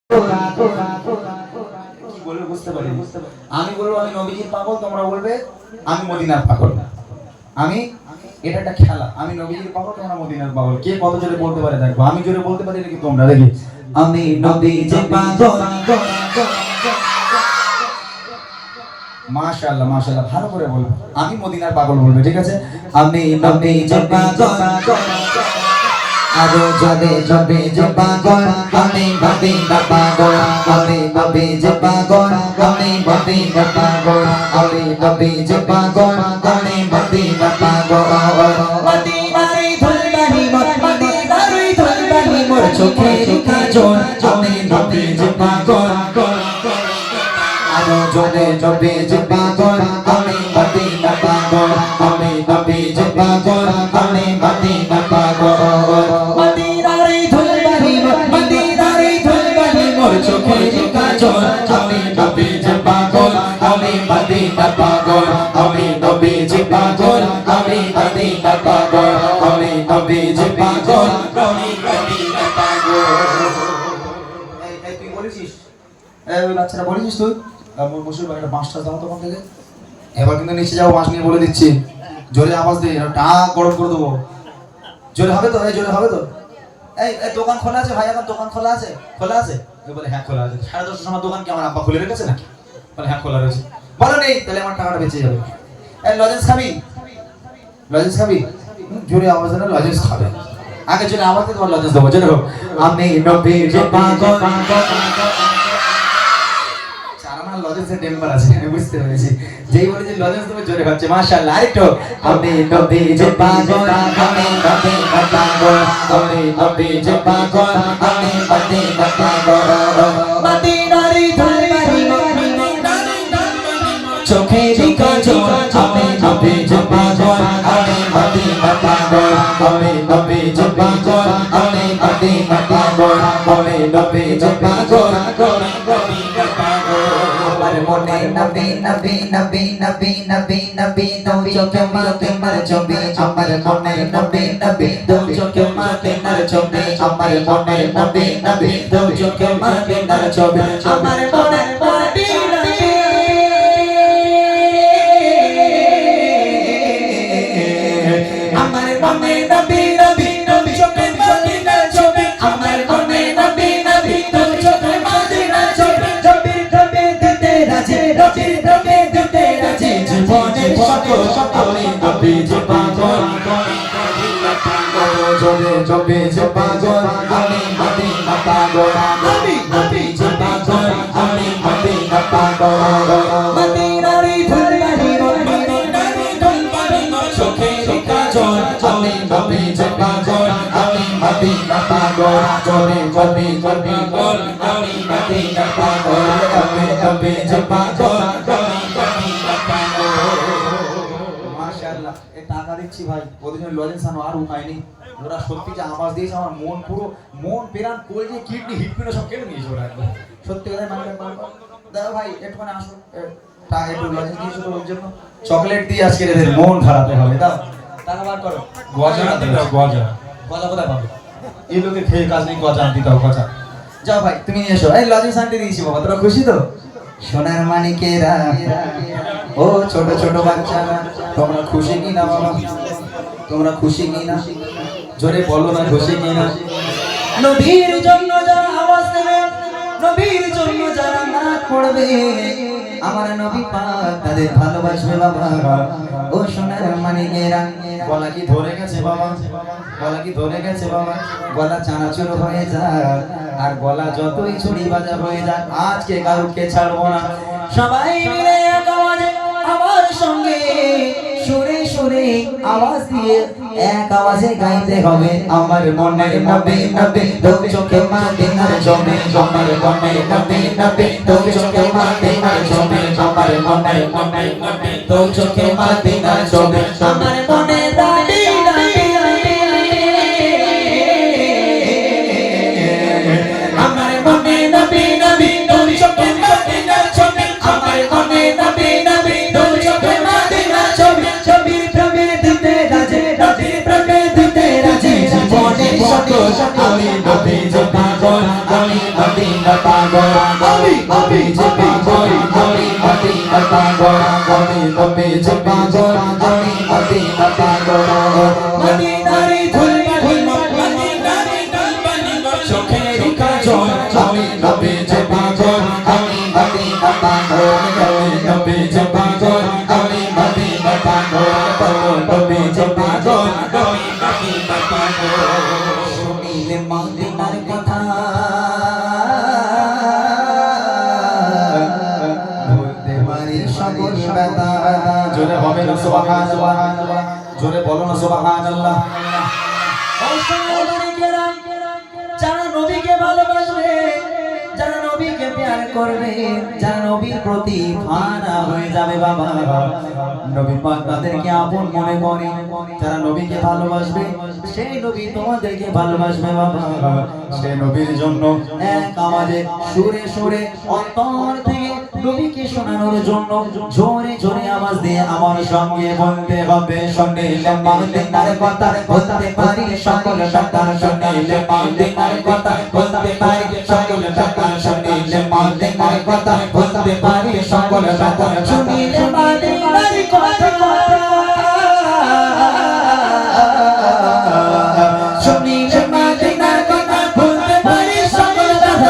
কি বলবে বুঝতে পারি। আমি বলবো আমি নবীজির পাগল, তোমরা বলবে আমি মদিনার পাগল। আমি এটা একটা খেলা, আমি নবীজির পাগল, তোমরা মদিনার পাগল। কে কত জোরে বলতে পারে দেখবো। আমি জোরে বলতে পারি নাকি তোমরা দেখি। আমি নবীজির পাগল। মাশাআল্লাহ মাশাআল্লাহ, ভালো করে বলবে। আমি মদিনার পাগল বলবে, ঠিক আছে? আমি নবীজির পাগল। আরো জবে জবে যে পাগল, আমি মদিনার পাগল। আমি নবীজির পাগল, আমি মদিনার পাগল। আমি নবীজির পাগল, আমি মদিনার পাগল। মদিনারে ধুলবানি মোর, মদিনারে ধুলবানি মোর চোখের কাজল। আমি নবীজির পাগল। আরো জবে জবে যে পাগল, আমি মদিনার পাগল। আমি নবীজির পাগল, আমি মদিনার পাগল। মদিনারে ধুলবানি মোর, মদিনারে ধুলবানি মোর চোখের কাজল। আমি নবীজির পাগল, আমি মদিনার পাগল। আমি নবীজির পাগল, আমি মদিনার পাগল। আমি নবীজির পাগল, আমি মদিনার পাগল। এই তুই বলেছিস, এই বাচ্চারা বলেছিস তুই মুসুর ভাই একটা বাঁশটা দাও তখন থেকে। এবার কিন্তু নিচে যাও, বাঁশ নিয়ে বলে দিচ্ছি। জোরে আওয়াজ দে, টাক গরম করে দেবো। জোরে হবে তো? এই জোরে হবে তো? এই দোকান খোলা আছে ভাই? এখন দোকান খোলা আছে? খোলা আছে? বলে হ্যাঁ খোলা আছে। 10:30 সময় দোকান কি আমার আব্বা খুলে রেখেছে নাকি? বলে হ্যাঁ খোলা রয়েছে। বলো নেই, তাহলে আমার টাকাটা বেঁচে যাবে। এই লজেন্স খাবি? লজেন্স খাবি? জোরে আওয়াজ দেন, লজেন্স খাবে। আগে জোরে আওয়াজ দিয়ে তোমার লজেন্স দেবো। জোরে হোক। আমি নবীজির পাগল। লজেন্সের টেম্পার আছে, আমি বুঝতে পেরেছি। যেই বলেছি লজেন্স তুমি জোরে হচ্ছে। মাশাআল্লাহ, আরেকটু। আমি নবীজির পাগল, আমি মদিনার পাগল। আমি নবীজির পাগল, আমি মদিনার পাগল। মদিনারে ধুলবানি মোর, মদিনারে ধুলবানি মোর চোখের কাজল। আমি নবীজির পাগল, আমি মদিনার পাগল। আমি নবীজির পাগল, আমি মদিনার পাগল। আমি নবীজির পাগল, আমি মদিনার পাগল। মনে নবী নবী নবী নবী নবী নবী দু চোখে মাতে মার ছবি। আমার মনে নবী নবী দু চোখে মাতে মার ছবি। আমার মনে নবী নবী দু চোখে মাতে মার ছবি। আমার মনে নবী নবী, আমার মনে নবী নবী দু চোখে মাতে মার ছবি। আমার মনে নবী নবী দু চোখে মাতে মার ছবি। জীবনের সকল সকলে নবীজির পাগল। জবে জবে যে পাগল, আমি মদিনার পাগল। আমি নবীজির পাগল, আমি মদিনার পাগল। মদিনারে ধুলবানি মোর, মদিনারে ধুলবানি মোর চোখের কাজল। আমি নবীজির পাগল, আমি মদিনার পাগল। জবে জবে জবে বল, আমি মদিনার পাগল। আমি নবীজির পাগল, আমি মদিনার পাগল। মাশাআল্লাহ, এই টাকা দিচ্ছি ভাই, ওদের লজেন্স আনো, আর উপায় নেই। ওরা সত্যি যে আওয়াজ দিয়েছে, আমার মন পুরো মন পেরান করে দিয়ে কিডনি হিটপিনো সব কেটে নিয়েছে ওরা একদম। সত্যি কথা মানে দাদা ভাই একটুখানি আসো, টাকা একটু লজেন্স দিয়েছো তো ওর জন্য চকলেট দিয়ে আজকে এদের মন খারাপ হবে। দাও টাকা বার করো। গজা দাও, গজা। গজা কোথায় পাবে? এই লোকে খেয়ে কাজ নেই, গজা আনতে দাও, গজা। যাও ভাই তুমি নিয়ে এসো। এই লজেন্স আনতে দিয়েছি বাবা, তোরা খুশি তো? সোনার মানিকেরা, ও ছোট ছোট বাচ্চারা, তোমরা খুশি কি না বাবা? তোমরা খুশি কি না? জোরে বলো না খুশি কি না? নবীর জন্য যারা আওয়াজ দেবে, নবীর জন্য যারা নাচ পড়বে, আমার নবী পাক তাদের ভালোবাসবে বাবা। ও সোনার মানিকেরা, গলা কি ধরে গেছে বাবা? গলা কি ধরে গেছে বাবা? গলা চানাচুর হয়ে যায়, আর গলা যতই ছুরি বাজা হয়ে যায়, আজকে কাউকে ছাড়বো না। সবাই মিলে এক আওয়াজে আমার সঙ্গে সুরে সুরে আওয়াজ দিয়ে এক আওয়াজে গাইতে হবে। আমার মনে নবী নবী দু চোখে মদিনার ছবি। আমার মনে নবী নবী দু চোখে মদিনার ছবি। আমার মনে নবী নবী দু চোখে মদিনার ছবি। আমার মনে নবী নবী, আমার মনে নবী নবী দু চোখে মদিনার ছবি। আমার মনে নবী নবী দু চোখে মদিনার ছবি। ছবির প্রেমে দিতে রাজে, নবীর প্রেমে দিতে রাজে। জীবনের সকল আমি নবীজির পাগল, আমি মদিনার পাগল। পাগল আমি যে পাগল আমি মদিনা পাগল আমি যে পাগল আমি মদিনা পাগল মদিনারে ধুলবানি মদিনারে ধুলবানি চোখের কাজল আমি নবী যে পাগল আমি মদিনা পাগল নবী যে পাগল আমি মদিনা পাগল নবী যে পাগল আমি মদিনা পাগল শুনিলে মদিনার কথা বলতে পারি সকল ব্যথা জোরে হবে না সুবহানাল্লাহ জোরে বলো না সুবহানাল্লাহ যারা নবীকে ভালোবাসবে যারা নবীকে প্যার করবে যারা নবীর প্রতি ফানা হয়ে যাবে বাবা নবী পাক তাদেরকে আপন মনে করে যারা নবীকে ভালোবাসবে সেই নবী তোমাদেরকে ভালোবাসবে বাবা সেই নবীর জন্য এক আওয়াজে সুরে সুরে অন্তর থেকে নবীকে শোনানোর জন্য জোরে জোরে আওয়াজ দিয়ে আমার সঙ্গে বলতে হবে শুনিলে মদিনার কথা বলতে পারি সকল কথা শুনিলে মদিনার কথা বলতে পারি সকল কথা শুনিলে মদিনার কথা বলতে পারি সকল কথা শুনিলে মদিনার কথা শুনিলে মদিনার কথা বলতে পারি সকল কথা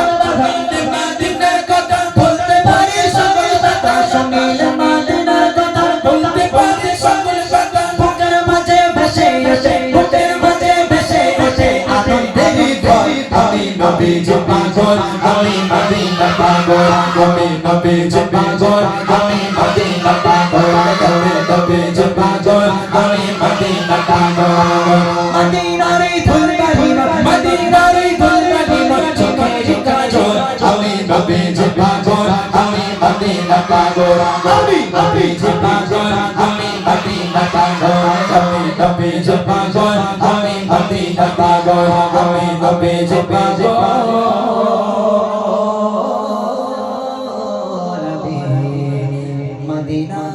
মদিনার কথা বলতে পারি সকল কথা শুনিলে মদিনার কথা বলতে পারি সকল কথা বুকের মাঝে ভেসে ওঠে বুকের মাঝে ভেসে ওঠে আনন্দের ঢল আমি নবী যে পাগল আমি মদিনা পাগল আমি নবী যে পাগল আমি মদিনা পাগল আমি নবী যে পাগল আমি মদিনা পাগল মদিনারে ধুলবানি মদিনারে ধুলবানি চোখের কাজল আমি নবী যে পাগল আমি মদিনা পাগল আমি নবী যে পাগল আমি মদিনা পাগল আমি নবী যে পাগল আমি মদিনা পাগল আমি নবী যে পাগল মদিনা